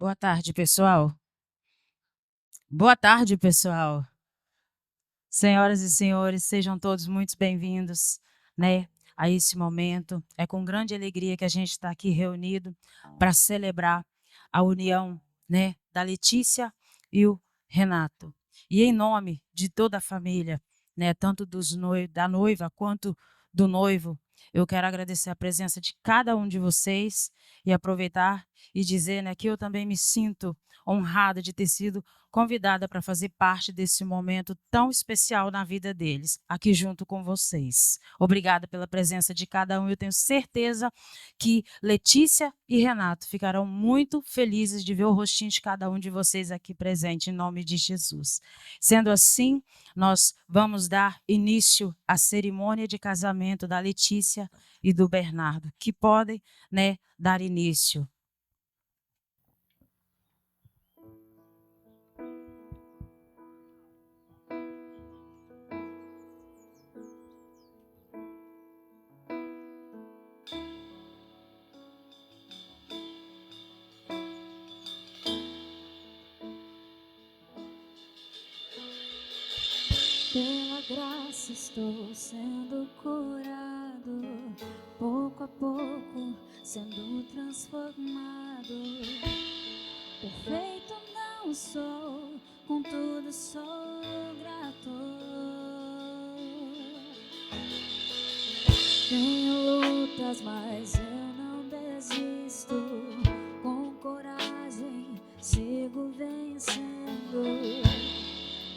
Boa tarde, pessoal. Boa tarde, pessoal. Senhoras e senhores, sejam todos muito bem-vindos, né, a esse momento. É com grande alegria que a gente está aqui reunido para celebrar a união, né, da Letícia e o Renato. E em nome de toda a família, né, tanto da noiva quanto do noivo, eu quero agradecer a presença de cada um de vocês e aproveitar e dizer, né, que eu também me sinto honrada de ter sido convidada para fazer parte desse momento tão especial na vida deles, aqui junto com vocês. Obrigada pela presença de cada um. Eu tenho certeza que Letícia e Renato ficarão muito felizes de ver o rostinho de cada um de vocês aqui presente, em nome de Jesus. Sendo assim, nós vamos dar início à cerimônia de casamento da Letícia e do Bernardo, que podem, né, dar início. Pela graça estou sendo curado, pouco a pouco sendo transformado. Perfeito não sou, contudo sou grato. Tenho lutas, mas eu não desisto. Com coragem sigo vencendo.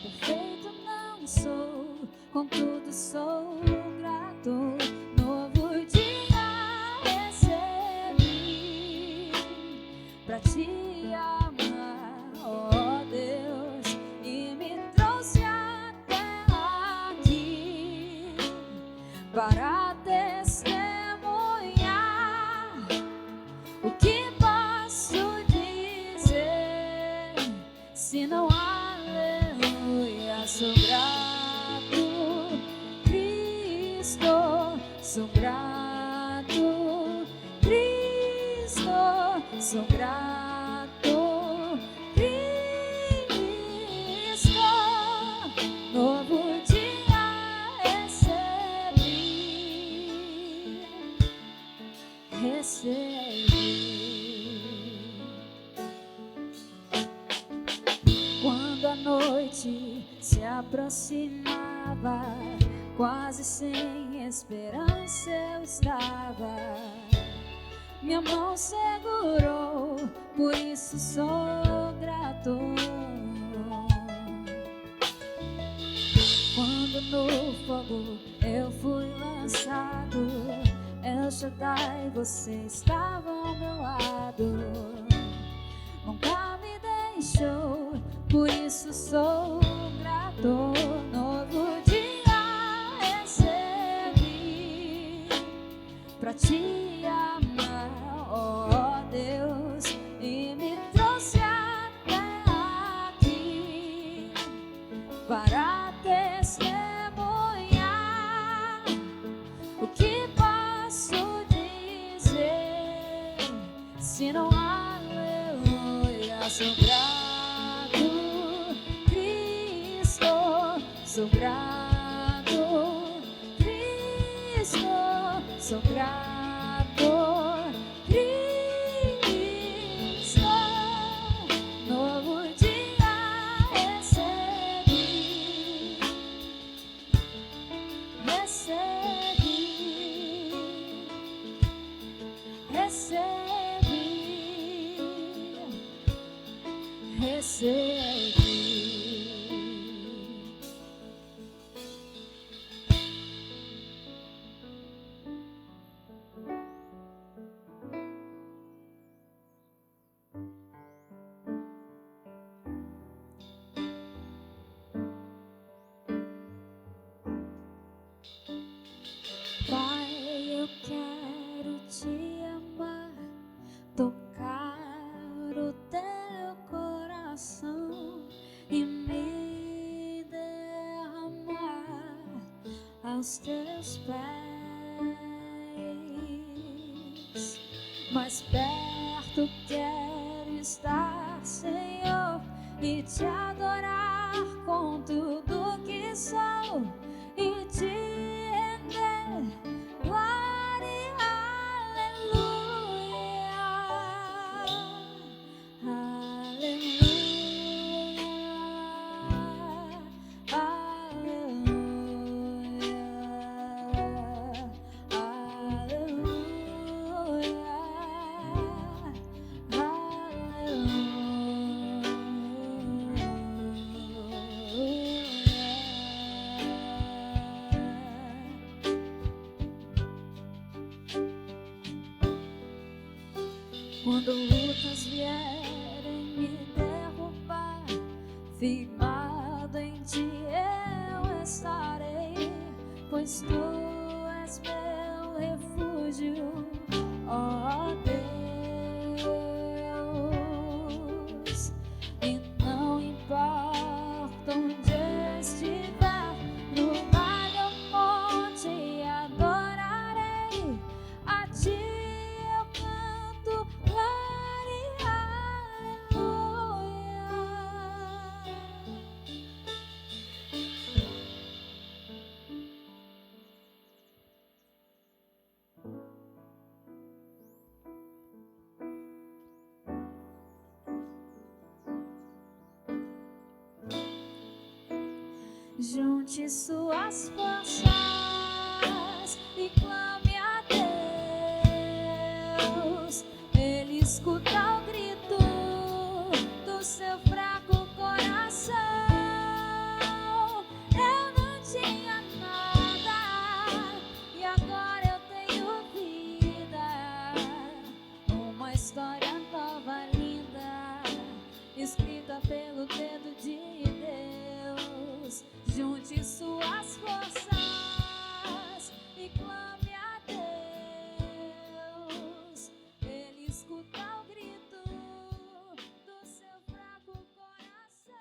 Perfeito não sou, contudo sou grato. Novo dia recebi pra te amar, ó Deus, e me trouxe até aqui para testemunhar. O que posso dizer se não aleluia? Sou grato, Cristo, sou grato, Cristo, sou grato, Cristo. Novo dia recebi. Quando a noite se aproximava, quase sem esperança eu estava. Minha mão segurou, por isso sou grato. Quando no fogo eu fui lançado, El Shaddai, você estava ao meu lado. Nunca me deixou, por isso sou grato. Novo dia recebi pra te amar, ó Deus, e me trouxe até aqui para testemunhar. O que posso dizer se não aleluia? Sou grato, Cristo, sou grato, Cristo, sou grato, Cristo. Novo dia recebi, recebi. Pai, eu quero te amar, tocar o teu coração e me derramar aos teus pés. Mais perto quero estar e te adorar com tudo que sou e te render glória e aleluia, aleluia, quando lutas vierem me derrubar, firmado em ti eu estarei, pois tu és meu refúgio, ó Deus. E não importa onde eu estiver, no vale ou monte adorarei a ti. Eu canto glória e aleluia. Junte suas forças e clame a Deus. Ele escuta o grito do seu fraco coração. Eu não tinha nada e agora eu tenho vida. Uma história nova, linda, escrita pelo dedo de Deus. Junte suas forças e clame a Deus. Ele escuta o grito do seu fraco coração.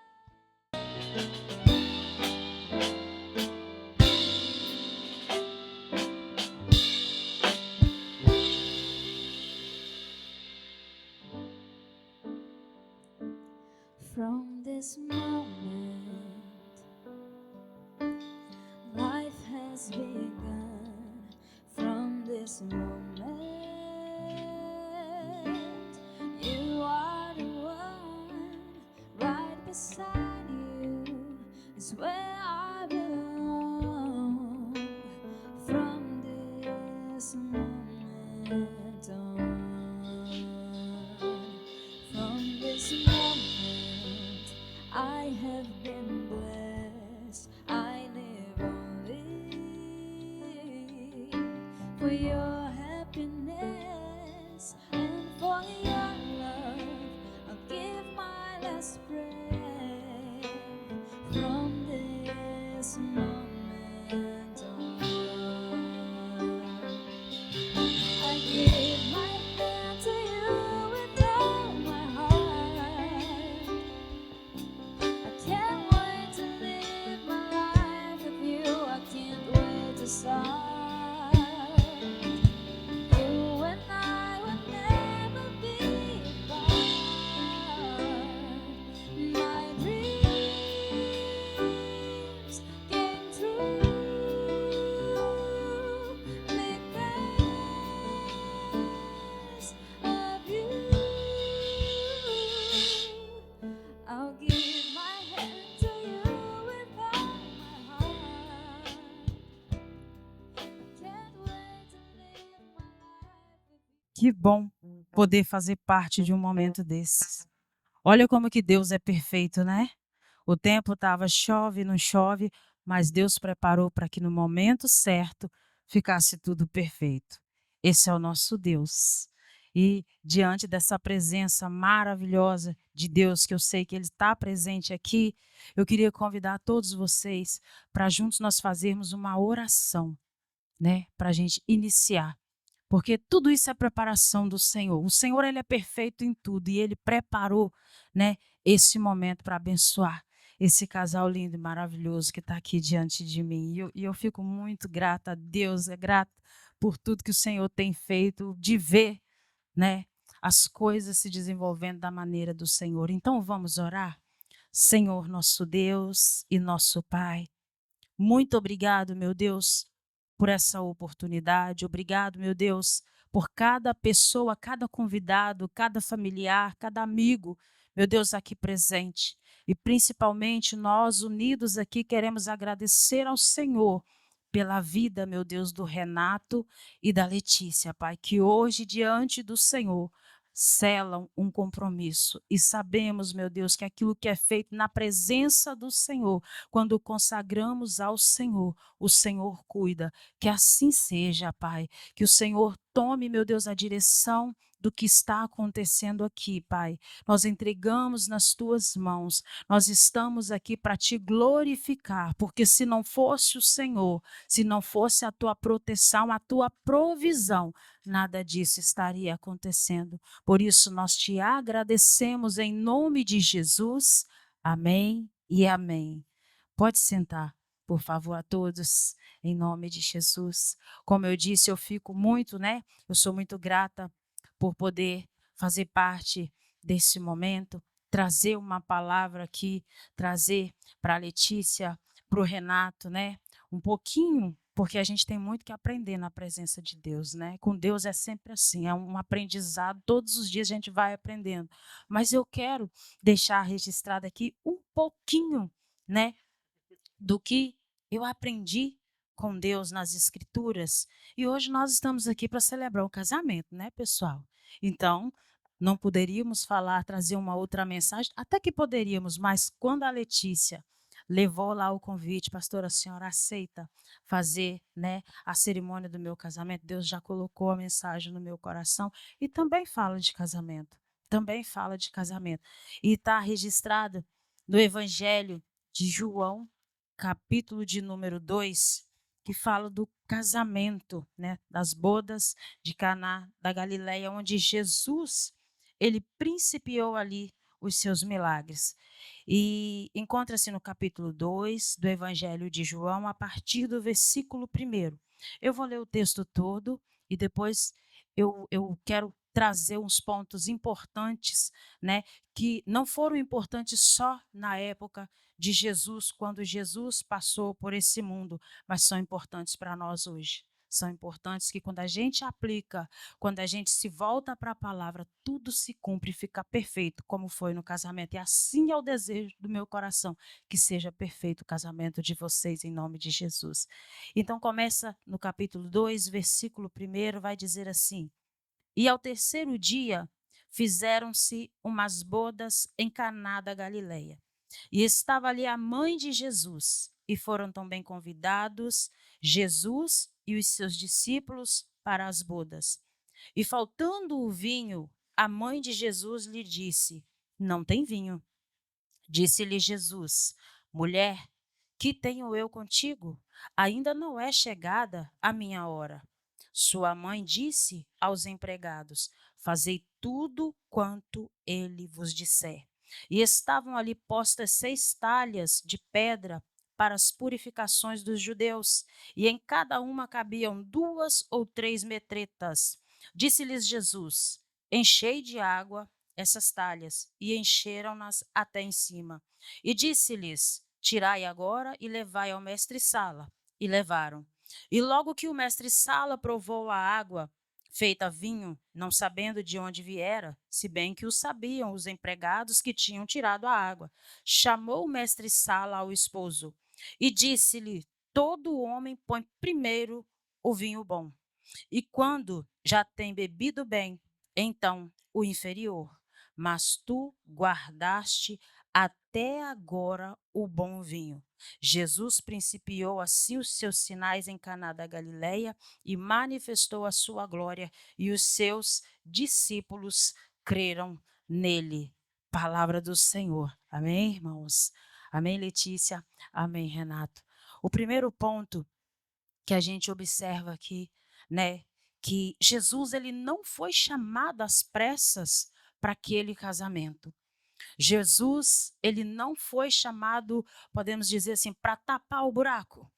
From this moment, life has begun. From this moment, you are the one. Right beside you is where I belong. From this moment on, from this moment, I have been blessed. I live only for your happiness and for your love. I'll give my last breath. From this moment on, I give my hand to you with all my heart. I can't wait to live my life with you. I can't wait to start. You and I will never be apart. My dreams came true because of you. I'll give my hand to you with all my heart. I can't wait to live my life with you. Que bom poder fazer parte de um momento desses. Olha como que Deus é perfeito, né? O tempo estava chove, não chove, mas Deus preparou para que no momento certo ficasse tudo perfeito. Esse é o nosso Deus. E diante dessa presença maravilhosa de Deus, que eu sei que Ele está presente aqui, eu queria convidar todos vocês para juntos nós fazermos uma oração, né? Para a gente iniciar. Porque tudo isso é preparação do Senhor. O Senhor, Ele é perfeito em tudo e Ele preparou, né, esse momento para abençoar esse casal lindo e maravilhoso que está aqui diante de mim. E eu fico muito grata a Deus, grata por tudo que o Senhor tem feito, de ver, né, as coisas se desenvolvendo da maneira do Senhor. Então vamos orar? Senhor, nosso Deus e nosso Pai, muito obrigado, meu Deus, por essa oportunidade. Obrigado, meu Deus, por cada pessoa, cada convidado, cada familiar, cada amigo, meu Deus, aqui presente. E principalmente nós unidos aqui queremos agradecer ao Senhor pela vida, meu Deus, do Renato e da Letícia, Pai, que hoje diante do Senhor selam um compromisso. E sabemos, meu Deus, que aquilo que é feito na presença do Senhor, quando consagramos ao Senhor, o Senhor cuida. Que assim seja, Pai. Que o Senhor tome, meu Deus, a direção do que está acontecendo aqui, Pai. Nós entregamos nas tuas mãos. Nós estamos aqui para te glorificar, porque se não fosse o Senhor, se não fosse a tua proteção, a tua provisão, nada disso estaria acontecendo. Por isso nós te agradecemos em nome de Jesus. Amém e amém. Pode sentar, por favor, a todos, em nome de Jesus. Como eu disse, eu fico muito, eu sou muito grata por poder fazer parte desse momento, trazer uma palavra aqui, trazer para a Letícia, para o Renato, um pouquinho, porque a gente tem muito que aprender na presença de Deus, Com Deus é sempre assim, é um aprendizado, todos os dias a gente vai aprendendo. Mas eu quero deixar registrado aqui um pouquinho, do que eu aprendi com Deus nas Escrituras. E hoje nós estamos aqui para celebrar o casamento, pessoal? Então, não poderíamos falar, trazer uma outra mensagem, até que poderíamos, mas quando a Letícia levou lá o convite, pastora, a senhora aceita fazer, a cerimônia do meu casamento? Deus já colocou a mensagem no meu coração e também fala de casamento. Também fala de casamento. E está registrado no Evangelho de João, capítulo de número 2, que fala do casamento, das bodas de Caná da Galileia, onde Jesus, ele principiou ali os seus milagres. E encontra-se no capítulo 2 do Evangelho de João, a partir do versículo 1. Eu vou ler o texto todo e depois eu quero trazer uns pontos importantes, que não foram importantes só na época de Jesus, quando Jesus passou por esse mundo, mas são importantes para nós hoje. São importantes que quando a gente aplica, quando a gente se volta para a palavra, tudo se cumpre e fica perfeito, como foi no casamento. E assim é o desejo do meu coração, que seja perfeito o casamento de vocês, em nome de Jesus. Então começa no capítulo 2, versículo 1, vai dizer assim: E ao terceiro dia fizeram-se umas bodas em Caná da Galileia. E estava ali a mãe de Jesus, e foram também convidados Jesus e os seus discípulos para as bodas. E faltando o vinho, a mãe de Jesus lhe disse: Não tem vinho. Disse-lhe Jesus: Mulher, que tenho eu contigo? Ainda não é chegada a minha hora. Sua mãe disse aos empregados: Fazei tudo quanto ele vos disser. E estavam ali postas 6 talhas de pedra para as purificações dos judeus, e em cada uma cabiam 2 ou 3 metretas. Disse-lhes Jesus: Enchei de água essas talhas, e encheram-nas até em cima. E disse-lhes: Tirai agora e levai ao mestre-sala. E levaram. E logo que o mestre-sala provou a água feita vinho, não sabendo de onde viera, se bem que o sabiam os empregados que tinham tirado a água, chamou o mestre-sala ao esposo e disse-lhe: Todo homem põe primeiro o vinho bom, e quando já tem bebido bem, então o inferior. Mas tu guardaste até agora o bom vinho. Jesus principiou assim os seus sinais em Caná da Galileia e manifestou a sua glória, e os seus discípulos creram nele. Palavra do Senhor. Amém, irmãos? Amém, Letícia? Amém, Renato? O primeiro ponto que a gente observa aqui, que Jesus ele não foi chamado às pressas para aquele casamento. Jesus, ele não foi chamado, podemos dizer assim, para tapar o buraco.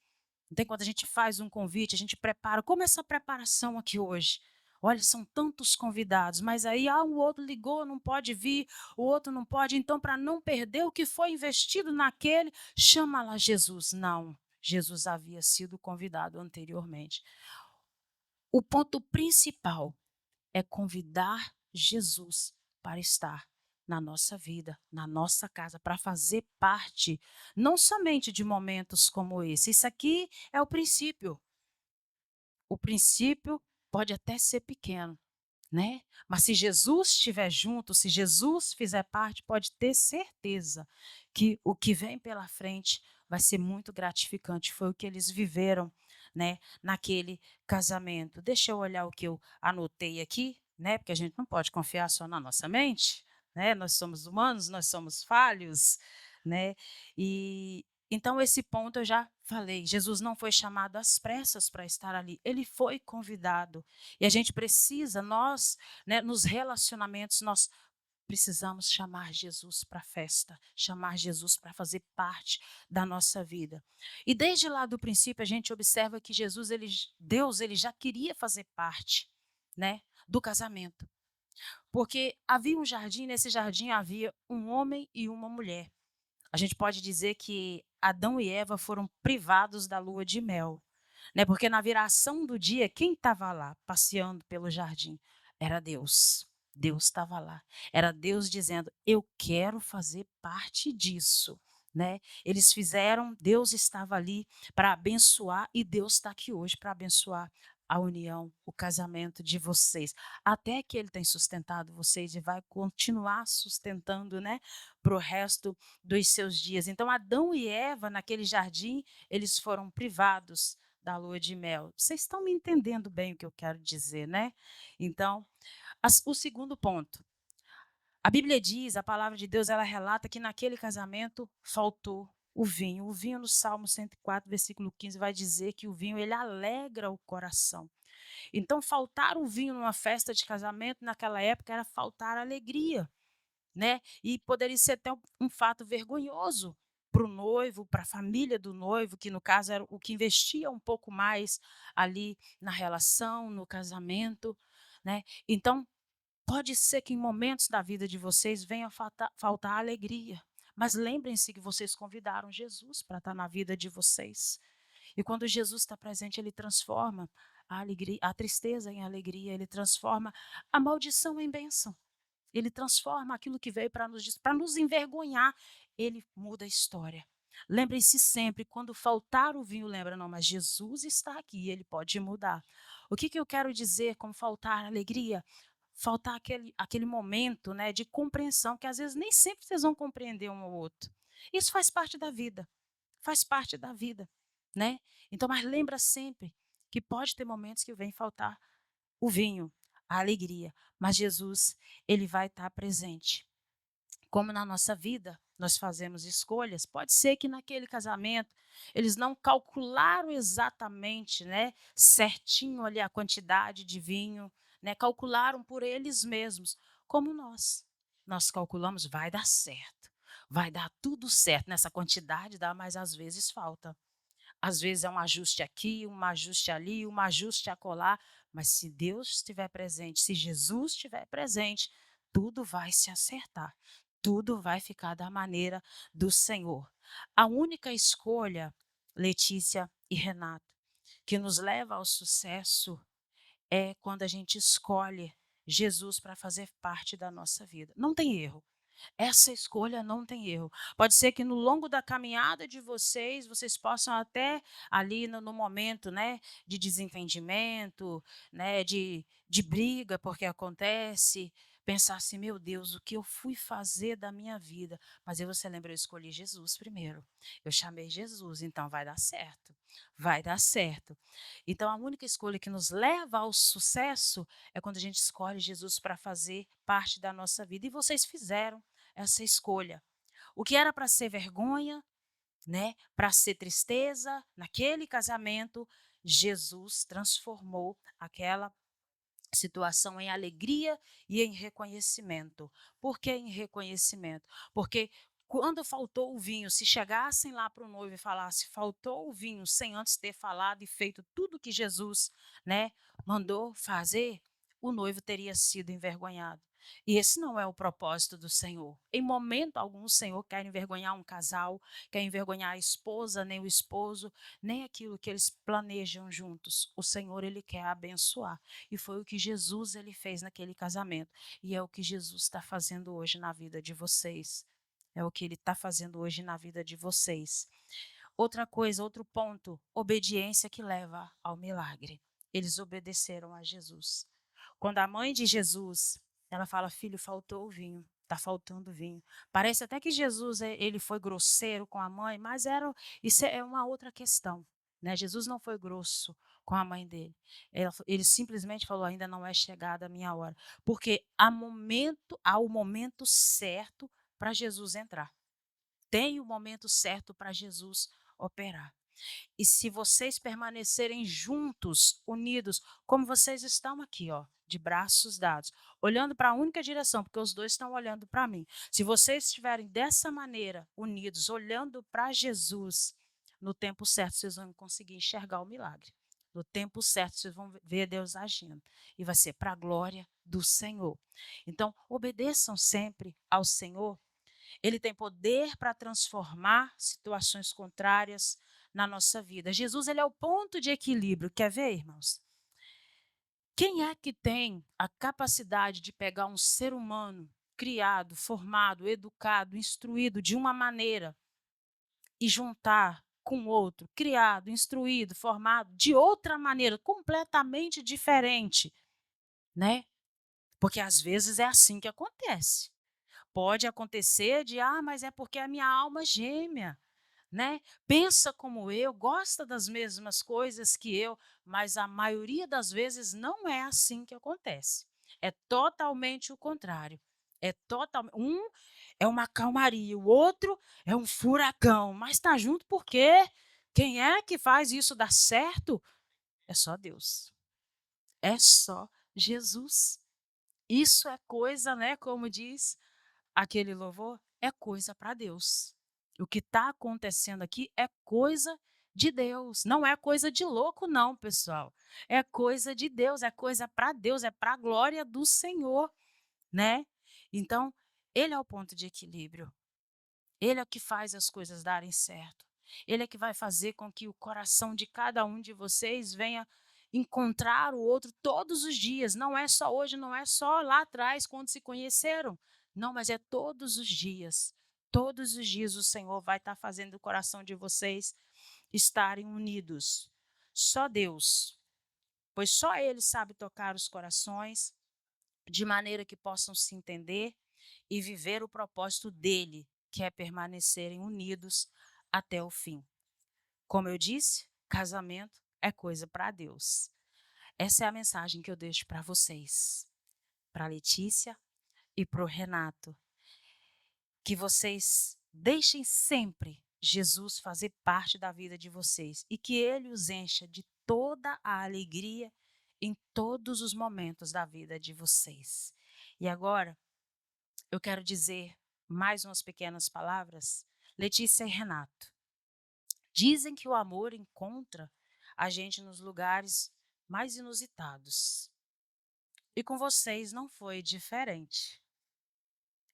Então, quando a gente faz um convite, a gente prepara. Como é essa preparação aqui hoje? Olha, são tantos convidados, mas aí o outro ligou, não pode vir, o outro não pode. Então, para não perder o que foi investido naquele, chama lá Jesus. Não, Jesus havia sido convidado anteriormente. O ponto principal é convidar Jesus para estar na nossa vida, na nossa casa, para fazer parte, não somente de momentos como esse. Isso aqui é o princípio. O princípio pode até ser pequeno, né? Mas se Jesus estiver junto, se Jesus fizer parte, pode ter certeza que o que vem pela frente vai ser muito gratificante. Foi o que eles viveram, né, naquele casamento. Deixa eu olhar o que eu anotei aqui, né? Porque a gente não pode confiar só na nossa mente, né? Nós somos humanos, nós somos falhos, né? E então esse ponto eu já falei. Jesus não foi chamado às pressas para estar ali. Ele foi convidado. E a gente precisa, nós, né, nos relacionamentos, nós precisamos chamar Jesus para a festa, chamar Jesus para fazer parte da nossa vida. E desde lá do princípio a gente observa que Deus, ele já queria fazer parte, né, do casamento. Porque havia um jardim, nesse jardim havia um homem e uma mulher. A gente pode dizer que Adão e Eva foram privados da lua de mel, né? Porque na viração do dia, quem estava lá passeando pelo jardim era Deus. Deus estava lá. Era Deus dizendo: "Eu quero fazer parte disso", né? Eles fizeram, Deus estava ali para abençoar e Deus está aqui hoje para abençoar a união, o casamento de vocês. Até que ele tem sustentado vocês e vai continuar sustentando, né, para o resto dos seus dias. Então, Adão e Eva, naquele jardim, eles foram privados da lua de mel. Vocês estão me entendendo bem o que eu quero dizer, né? Então, o segundo ponto. A Bíblia diz, a palavra de Deus, ela relata que naquele casamento faltou o vinho. O vinho no Salmo 104, versículo 15, vai dizer que o vinho, ele alegra o coração. Então, faltar o vinho numa festa de casamento naquela época era faltar alegria, né? E poderia ser até um fato vergonhoso para o noivo, para a família do noivo, que no caso era o que investia um pouco mais ali na relação, no casamento, né? Então, pode ser que em momentos da vida de vocês venha faltar alegria, mas lembrem-se que vocês convidaram Jesus para estar na vida de vocês. E quando Jesus está presente, ele transforma a alegria, a tristeza em alegria, ele transforma a maldição em bênção. Ele transforma aquilo que veio para nos envergonhar, ele muda a história. Lembrem-se sempre, quando faltar o vinho, lembra, não, mas Jesus está aqui, ele pode mudar. O que eu quero dizer com faltar alegria? Faltar aquele momento, né, de compreensão, que às vezes nem sempre vocês vão compreender um ao outro. Isso faz parte da vida, né? Então, mas lembra sempre que pode ter momentos que vem faltar o vinho, a alegria, mas Jesus, ele vai estar presente. Como na nossa vida, nós fazemos escolhas, pode ser que naquele casamento eles não calcularam exatamente, né, certinho ali a quantidade de vinho, né, calcularam por eles mesmos, como nós. Nós calculamos, vai dar certo, vai dar tudo certo, nessa quantidade dá, mas às vezes falta. Às vezes é um ajuste aqui, um ajuste ali, um ajuste acolá, mas se Deus estiver presente, se Jesus estiver presente, tudo vai se acertar, tudo vai ficar da maneira do Senhor. A única escolha, Letícia e Renato, que nos leva ao sucesso é quando a gente escolhe Jesus para fazer parte da nossa vida. Não tem erro. Essa escolha não tem erro. Pode ser que no longo da caminhada de vocês, vocês possam até ali no momento, né, de desentendimento, né, de briga, porque acontece, pensar assim, meu Deus, o que eu fui fazer da minha vida? Mas aí você lembra, eu escolhi Jesus primeiro. Eu chamei Jesus, então vai dar certo. Vai dar certo. Então a única escolha que nos leva ao sucesso é quando a gente escolhe Jesus para fazer parte da nossa vida. E vocês fizeram essa escolha. O que era para ser vergonha, né, para ser tristeza, naquele casamento, Jesus transformou aquela situação em alegria e em reconhecimento. Por que em reconhecimento? Porque quando faltou o vinho, se chegassem lá para o noivo e falassem, faltou o vinho, sem antes ter falado e feito tudo que Jesus, né, mandou fazer, o noivo teria sido envergonhado. E esse não é o propósito do Senhor. Em momento algum, o Senhor quer envergonhar um casal, quer envergonhar a esposa, nem o esposo, nem aquilo que eles planejam juntos. O Senhor, ele quer abençoar. E foi o que Jesus ele fez naquele casamento. E é o que Jesus está fazendo hoje na vida de vocês. É o que ele está fazendo hoje na vida de vocês. Outra coisa, outro ponto, obediência que leva ao milagre. Eles obedeceram a Jesus. Quando a mãe de Jesus, ela fala, filho, faltou o vinho, está faltando vinho. Parece até que Jesus ele foi grosseiro com a mãe, mas isso é uma outra questão. Né? Jesus não foi grosso com a mãe dele. Ele simplesmente falou, ainda não é chegada a minha hora. Porque há o momento certo para Jesus entrar. Tem o momento certo para Jesus operar. E se vocês permanecerem juntos, unidos, como vocês estão aqui, ó, de braços dados, olhando para a única direção, porque os dois estão olhando para mim. Se vocês estiverem dessa maneira, unidos, olhando para Jesus, no tempo certo vocês vão conseguir enxergar o milagre. No tempo certo vocês vão ver Deus agindo. E vai ser para a glória do Senhor. Então, obedeçam sempre ao Senhor. Ele tem poder para transformar situações contrárias na nossa vida. Jesus, ele é o ponto de equilíbrio. Quer ver, irmãos? Quem é que tem a capacidade de pegar um ser humano criado, formado, educado, instruído de uma maneira e juntar com outro, criado, instruído, formado de outra maneira, completamente diferente, né? Porque às vezes é assim que acontece. Pode acontecer mas é porque a minha alma gêmea, né? Pensa como eu, gosta das mesmas coisas que eu, mas a maioria das vezes não é assim que acontece. É totalmente o contrário. Um é uma calmaria, o outro é um furacão, mas está junto porque quem é que faz isso dar certo? É só Deus. É só Jesus. Isso é coisa, né, como diz aquele louvor, é coisa para Deus. O que está acontecendo aqui é coisa de Deus. Não é coisa de louco, não, pessoal. É coisa de Deus, é coisa para Deus, é para a glória do Senhor, né? Então, ele é o ponto de equilíbrio. Ele é o que faz as coisas darem certo. Ele é que vai fazer com que o coração de cada um de vocês venha encontrar o outro todos os dias. Não é só hoje, não é só lá atrás, quando se conheceram. Não, mas é todos os dias. Todos os dias o Senhor vai estar fazendo o coração de vocês estarem unidos. Só Deus, pois só Ele sabe tocar os corações de maneira que possam se entender e viver o propósito dele, que é permanecerem unidos até o fim. Como eu disse, casamento é coisa para Deus. Essa é a mensagem que eu deixo para vocês, para a Letícia e para o Renato. Que vocês deixem sempre Jesus fazer parte da vida de vocês e que ele os encha de toda a alegria em todos os momentos da vida de vocês. E agora, eu quero dizer mais umas pequenas palavras. Letícia e Renato. Dizem que o amor encontra a gente nos lugares mais inusitados. E com vocês não foi diferente.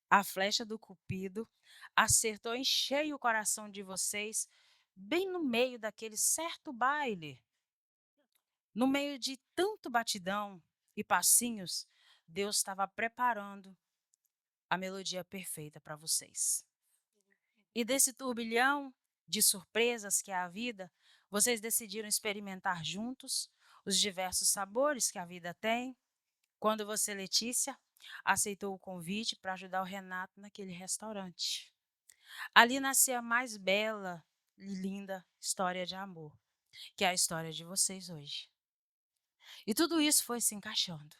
A flecha do Cupido acertou em cheio o coração de vocês, bem no meio daquele certo baile. No meio de tanto batidão e passinhos, Deus estava preparando a melodia perfeita para vocês. E desse turbilhão de surpresas que é a vida, vocês decidiram experimentar juntos os diversos sabores que a vida tem. Quando você, Letícia, aceitou o convite para ajudar o Renato naquele restaurante. Ali nascia a mais bela e linda história de amor, que é a história de vocês hoje. E tudo isso foi se encaixando.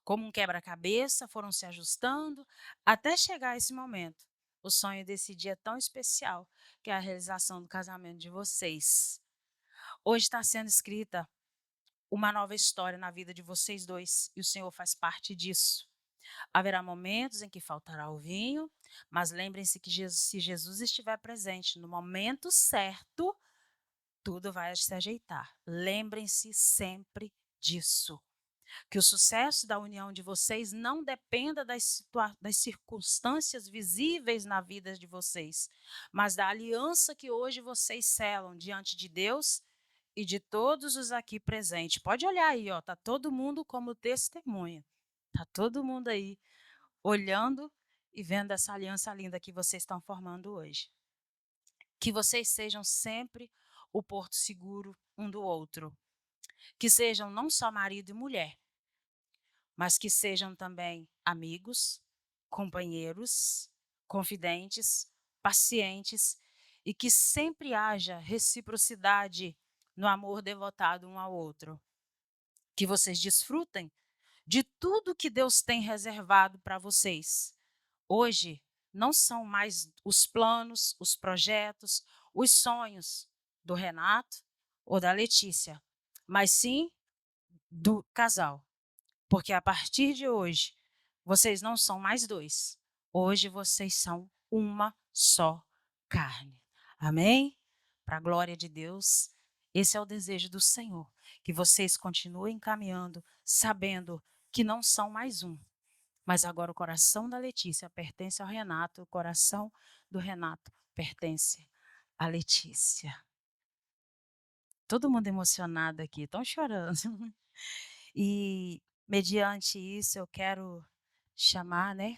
Como um quebra-cabeça, foram se ajustando até chegar a esse momento. O sonho desse dia tão especial, que é a realização do casamento de vocês. Hoje está sendo escrita uma nova história na vida de vocês dois, e o Senhor faz parte disso. Haverá momentos em que faltará o vinho, mas lembrem-se que se Jesus estiver presente no momento certo, tudo vai se ajeitar. Lembrem-se sempre disso. Que o sucesso da união de vocês não dependa das circunstâncias visíveis na vida de vocês, mas da aliança que hoje vocês selam diante de Deus e de todos os aqui presentes. Pode olhar aí, ó, tá todo mundo como testemunha. Tá todo mundo aí olhando e vendo essa aliança linda que vocês estão formando hoje. Que vocês sejam sempre o porto seguro um do outro. Que sejam não só marido e mulher, mas que sejam também amigos, companheiros, confidentes, pacientes e que sempre haja reciprocidade no amor devotado um ao outro. Que vocês desfrutem de tudo que Deus tem reservado para vocês. Hoje não são mais os planos, os projetos, os sonhos do Renato ou da Letícia, mas sim do casal. Porque a partir de hoje, vocês não são mais dois. Hoje vocês são uma só carne. Amém? Para a glória de Deus, esse é o desejo do Senhor. Que vocês continuem caminhando, sabendo que não são mais um. Mas agora o coração da Letícia pertence ao Renato, o coração do Renato pertence à Letícia. Todo mundo emocionado aqui, estão chorando. E mediante isso eu quero chamar, né?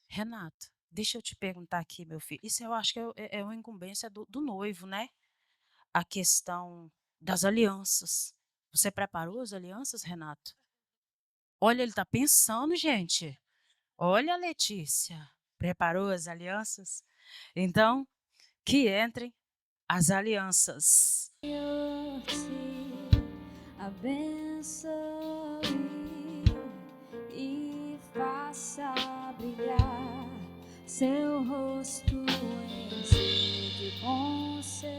Renato, deixa eu te perguntar aqui, meu filho. Isso eu acho que é uma incumbência do noivo, né? A questão das alianças. Você preparou as alianças, Renato? Olha, ele está pensando, gente. Olha, Letícia, preparou as alianças? Então, que entrem as alianças. Eu te abençoe e faça brilhar seu rosto em ti, te conceda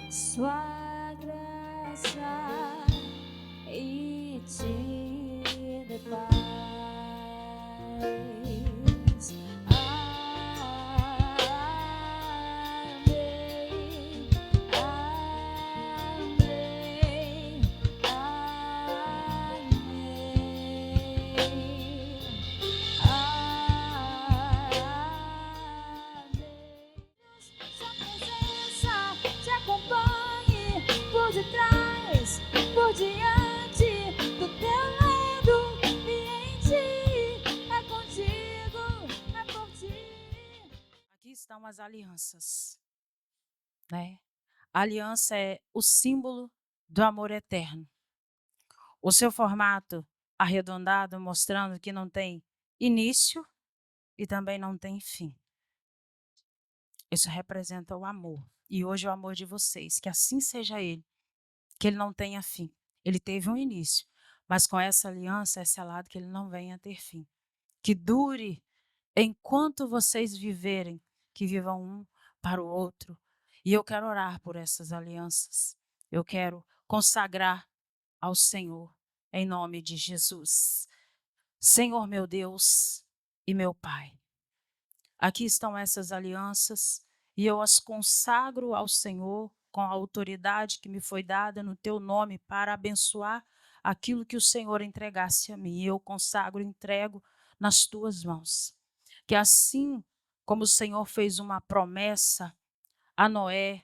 sua graça e te dê paz. Sua presença te acompanhe por detrás, por diante do teu lado e em ti. É contigo, é por ti. Aqui estão as alianças, né? A aliança é o símbolo do amor eterno. O seu formato arredondado mostrando que não tem início e também não tem fim. Isso representa o amor. E hoje é o amor de vocês, que assim seja ele, que ele não tenha fim. Ele teve um início, mas com essa aliança é selado que ele não venha a ter fim. Que dure enquanto vocês viverem, que vivam um para o outro. E eu quero orar por essas alianças. Eu quero consagrar ao Senhor, em nome de Jesus. Senhor meu Deus e meu Pai, aqui estão essas alianças e eu as consagro ao Senhor com a autoridade que me foi dada no teu nome para abençoar aquilo que o Senhor entregasse a mim. Eu consagro e entrego nas tuas mãos. Que assim como o Senhor fez uma promessa a Noé,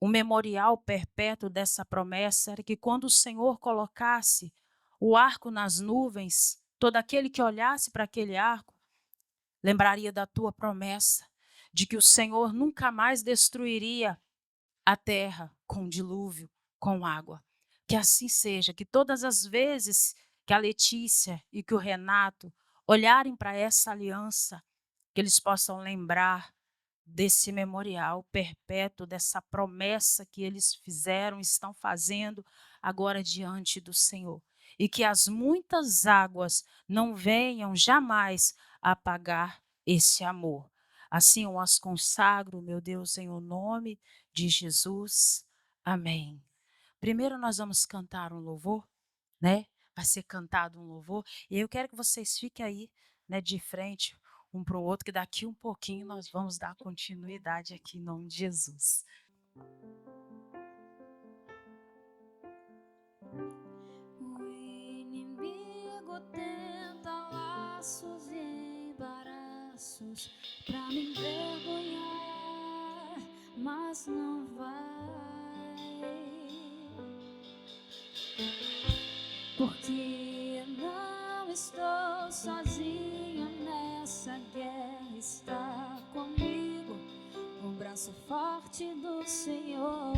o memorial perpétuo dessa promessa era que quando o Senhor colocasse o arco nas nuvens, todo aquele que olhasse para aquele arco lembraria da tua promessa de que o Senhor nunca mais destruiria a terra com dilúvio, com água. Que assim seja, que todas as vezes que a Letícia e que o Renato olharem para essa aliança, que eles possam lembrar desse memorial perpétuo, dessa promessa que eles fizeram, estão fazendo agora diante do Senhor. E que as muitas águas não venham jamais apagar esse amor. Assim eu as consagro, meu Deus, em o nome de Jesus. Amém. Primeiro nós vamos cantar um louvor, né? Vai ser cantado um louvor. E eu quero que vocês fiquem aí, né, de frente um para o outro, que daqui um pouquinho nós vamos dar continuidade aqui em nome de Jesus. passos pra me envergonhar, mas não vai, porque não estou sozinha nessa guerra, está comigo o braço forte do Senhor,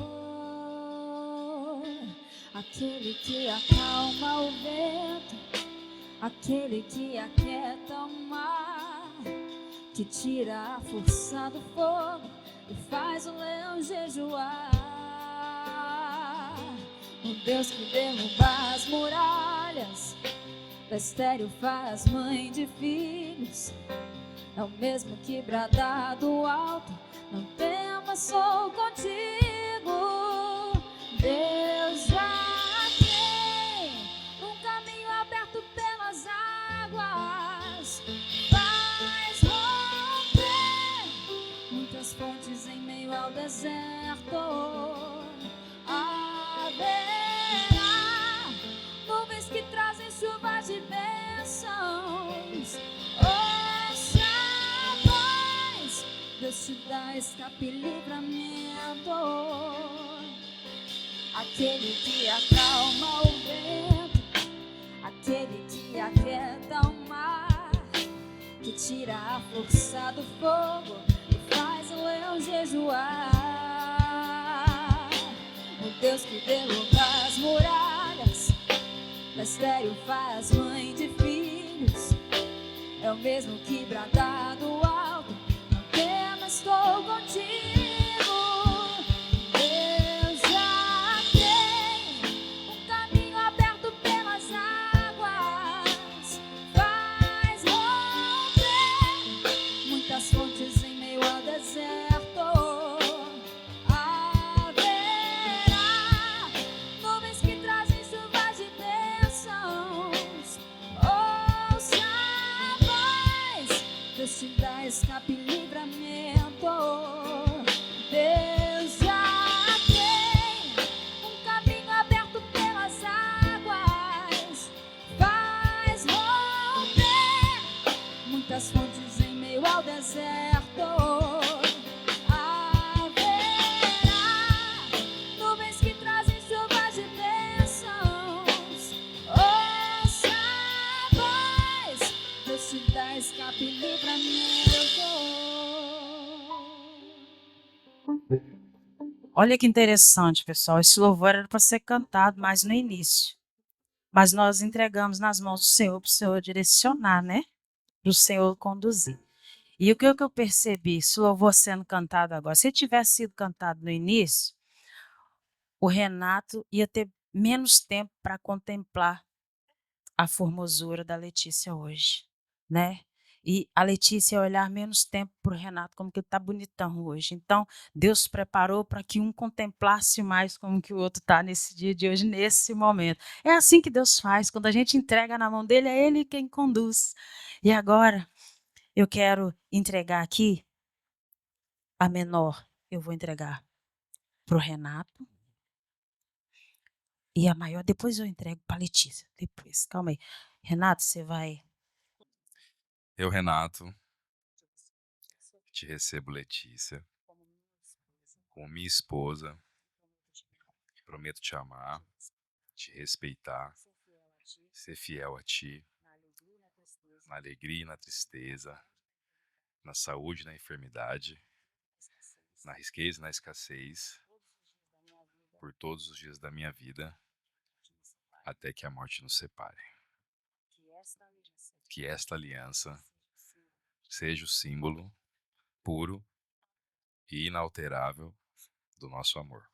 aquele que acalma o vento, aquele que aquieta o mar, que tira a força do fogo e faz o leão jejuar. O Deus que derruba as muralhas, da estéril faz mãe de filhos, é o mesmo que brada do alto, não temas, sou contigo. Deus já tem um caminho aberto pelas águas, faz romper muitas fontes em meio ao deserto. Haverá nuvens que trazem chuva de bênçãos. Ouça a voz, Deus te dá escape e livramento. Aquele que acalma o vento, aquele que aquieta o mar, que tira a força do fogo e faz o leão jejuar. O Deus que derruba as muralhas, da estéril faz mãe de filhos, é o mesmo que brada do alto, não temas, estou contigo. Deus já tem um caminho aberto pelas águas, faz romper muitas fontes em meio ao deserto. Haverá nuvens que trazem chuva de bênçãos. Ouça a voz, Deus te dá escape e livramento. Deus já tem um caminho aberto pelas águas, faz romper muitas fontes em meio ao deserto. Haverá nuvens que trazem chuva de bênçãos. Ouça a voz, Deus te dá escape e livramento. Olha que interessante, pessoal. Esse louvor era para ser cantado mais no início. Mas nós entregamos nas mãos do Senhor para o Senhor direcionar, né? Para o Senhor conduzir. E o que eu percebi, esse louvor sendo cantado agora, se tivesse sido cantado no início, o Renato ia ter menos tempo para contemplar a formosura da Letícia hoje, né? E a Letícia ia olhar menos tempo para o Renato, como que ele está bonitão hoje. Então, Deus preparou para que um contemplasse mais como que o outro está nesse dia de hoje, nesse momento. É assim que Deus faz, quando a gente entrega na mão dele, é ele quem conduz. E agora, eu quero entregar aqui a menor, eu vou entregar para o Renato. E a maior, depois eu entrego para a Letícia. Depois, calma aí. Renato, você vai. Eu, Renato, te recebo, Letícia, como minha esposa. Prometo te amar, te respeitar, ser fiel a ti, na alegria e na tristeza, na saúde e na enfermidade, na riqueza e na escassez, por todos os dias da minha vida, até que a morte nos separe. Que esta aliança seja o símbolo puro e inalterável do nosso amor.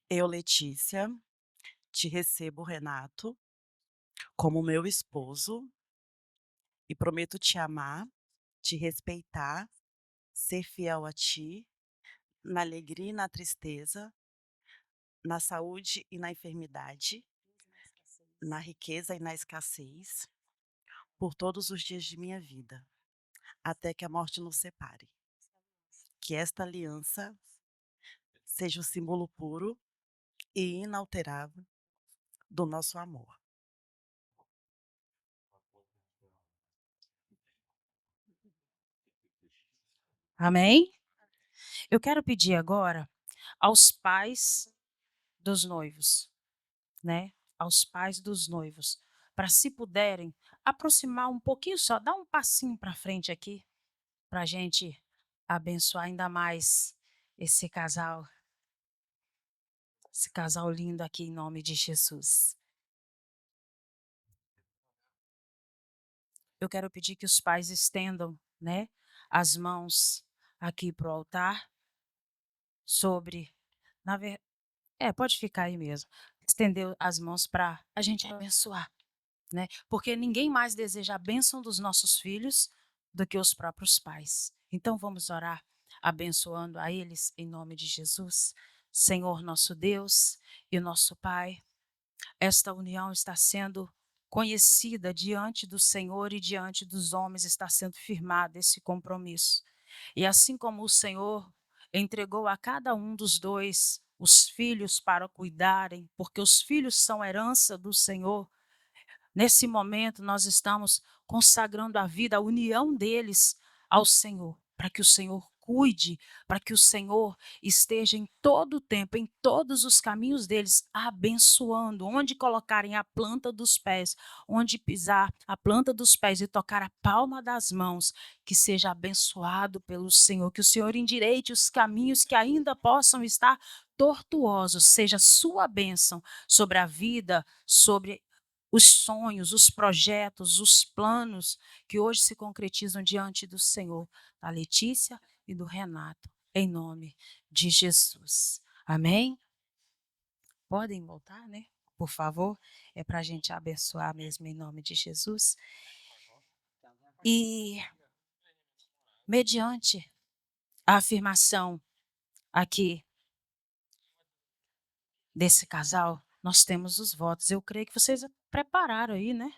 Eu, Letícia, te recebo, Renato, como meu esposo e prometo te amar, te respeitar, ser fiel a ti, na alegria e na tristeza, na saúde e na enfermidade, na riqueza e na escassez, por todos os dias de minha vida, até que a morte nos separe. Que esta aliança seja o símbolo puro e inalterável do nosso amor. Amém? Eu quero pedir agora aos pais dos noivos, né? Aos pais dos noivos, para se puderem aproximar um pouquinho só, dar um passinho para frente aqui, para a gente abençoar ainda mais esse casal lindo aqui em nome de Jesus. Eu quero pedir que os pais estendam, né, as mãos aqui para o altar sobre, pode ficar aí mesmo. Estender as mãos para a gente abençoar, né? Porque ninguém mais deseja a bênção dos nossos filhos do que os próprios pais. Então vamos orar abençoando a eles em nome de Jesus. Senhor nosso Deus e nosso Pai, esta união está sendo conhecida diante do Senhor e diante dos homens, está sendo firmado esse compromisso. E assim como o Senhor entregou a cada um dos dois os filhos para cuidarem, porque os filhos são herança do Senhor, nesse momento nós estamos consagrando a vida, a união deles ao Senhor, para que o Senhor cuide, para que o Senhor esteja em todo o tempo, em todos os caminhos deles, abençoando, onde colocarem a planta dos pés, onde pisar a planta dos pés e tocar a palma das mãos, que seja abençoado pelo Senhor, que o Senhor endireite os caminhos que ainda possam estar tortuosos, seja sua bênção sobre a vida, sobre os sonhos, os projetos, os planos que hoje se concretizam diante do Senhor, da Letícia e do Renato, em nome de Jesus. Amém? Podem voltar, né? Por favor, é para a gente abençoar mesmo em nome de Jesus. E, mediante a afirmação aqui desse casal, nós temos os votos. Eu creio que vocês prepararam aí, né?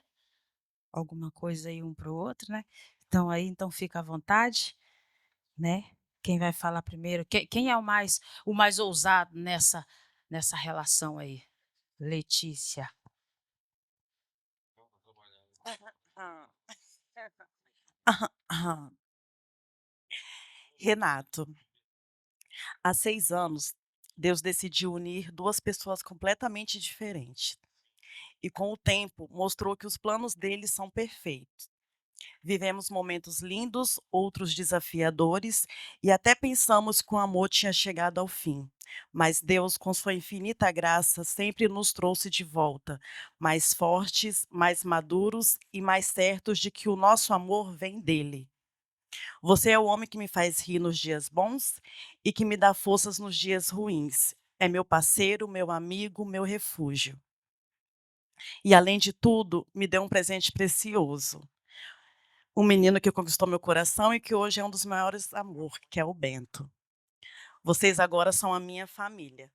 Alguma coisa aí um para o outro, né? Então fica à vontade, né? Quem vai falar primeiro? Quem é o mais ousado nessa relação aí? Letícia. Renato, há 6 anos, Deus decidiu unir 2 pessoas completamente diferentes. E com o tempo, mostrou que os planos dele são perfeitos. Vivemos momentos lindos, outros desafiadores, e até pensamos que o amor tinha chegado ao fim. Mas Deus, com sua infinita graça, sempre nos trouxe de volta, mais fortes, mais maduros e mais certos de que o nosso amor vem dele. Você é o homem que me faz rir nos dias bons e que me dá forças nos dias ruins. É meu parceiro, meu amigo, meu refúgio. E além de tudo, me deu um presente precioso. Um menino que conquistou meu coração e que hoje é um dos maiores amores, que é o Bento. Vocês agora são a minha família.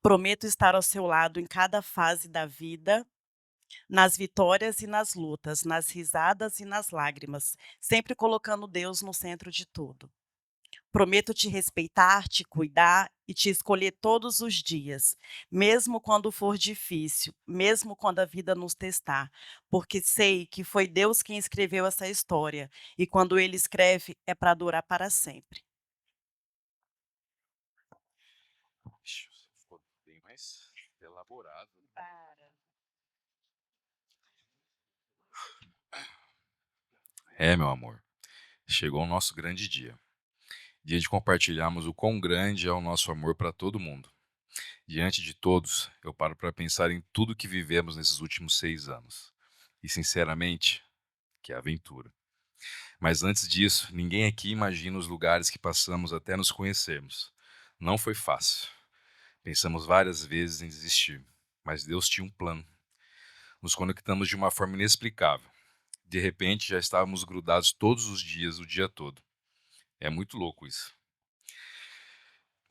Prometo estar ao seu lado em cada fase da vida, nas vitórias e nas lutas, nas risadas e nas lágrimas, sempre colocando Deus no centro de tudo. Prometo te respeitar, te cuidar e te escolher todos os dias, mesmo quando for difícil, mesmo quando a vida nos testar, porque sei que foi Deus quem escreveu essa história e quando Ele escreve é para durar para sempre. Ficou bem mais elaborado. É, meu amor, chegou o nosso grande dia. Dia de compartilharmos o quão grande é o nosso amor para todo mundo. Diante de todos, eu paro para pensar em tudo que vivemos nesses últimos 6 anos. E, sinceramente, que aventura. Mas antes disso, ninguém aqui imagina os lugares que passamos até nos conhecermos. Não foi fácil. Pensamos várias vezes em desistir, mas Deus tinha um plano. Nos conectamos de uma forma inexplicável. De repente, já estávamos grudados todos os dias, o dia todo. É muito louco isso.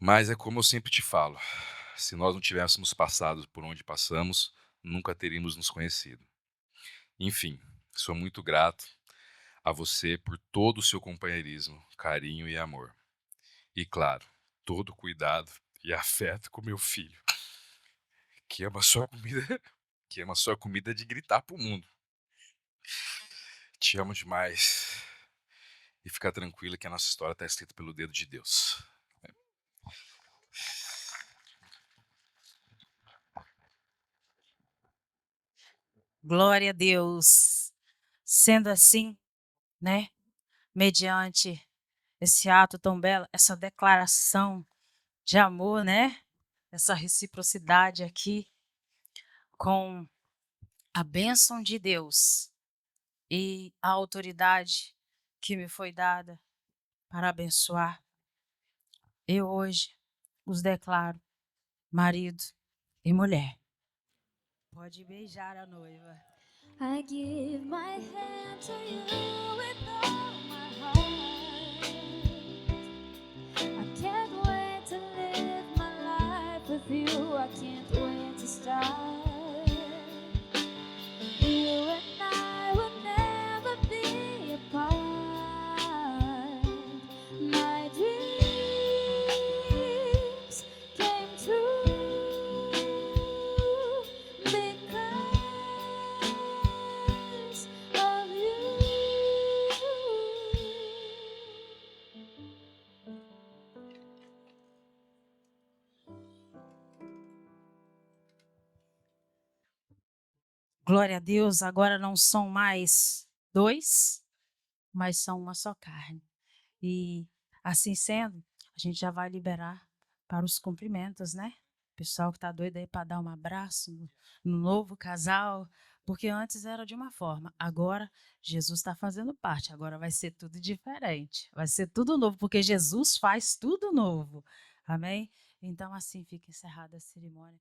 Mas é como eu sempre te falo, se nós não tivéssemos passado por onde passamos, nunca teríamos nos conhecido. Enfim, sou muito grato a você por todo o seu companheirismo, carinho e amor. E claro, todo o cuidado e afeto com meu filho, que ama sua comida, que ama sua comida de gritar pro mundo. Te amo demais. E fica tranquila que a nossa história está escrita pelo dedo de Deus. Glória a Deus. Sendo assim, né? Mediante esse ato tão belo, essa declaração de amor, né? Essa reciprocidade aqui com a bênção de Deus e a autoridade que me foi dada para abençoar. Eu hoje os declaro marido e mulher. Pode beijar a noiva. I give my hand to you with all my heart. I can't wait to live my life with you. I can't wait to start. You and I will never be apart. My dreams came true because of you. Glória a Deus, agora não são mais dois, mas são uma só carne. E assim sendo, a gente já vai liberar para os cumprimentos, né? Pessoal que tá doido aí para dar um abraço no novo casal, porque antes era de uma forma, agora Jesus está fazendo parte, agora vai ser tudo diferente, vai ser tudo novo, porque Jesus faz tudo novo. Amém? Então assim fica encerrada a cerimônia.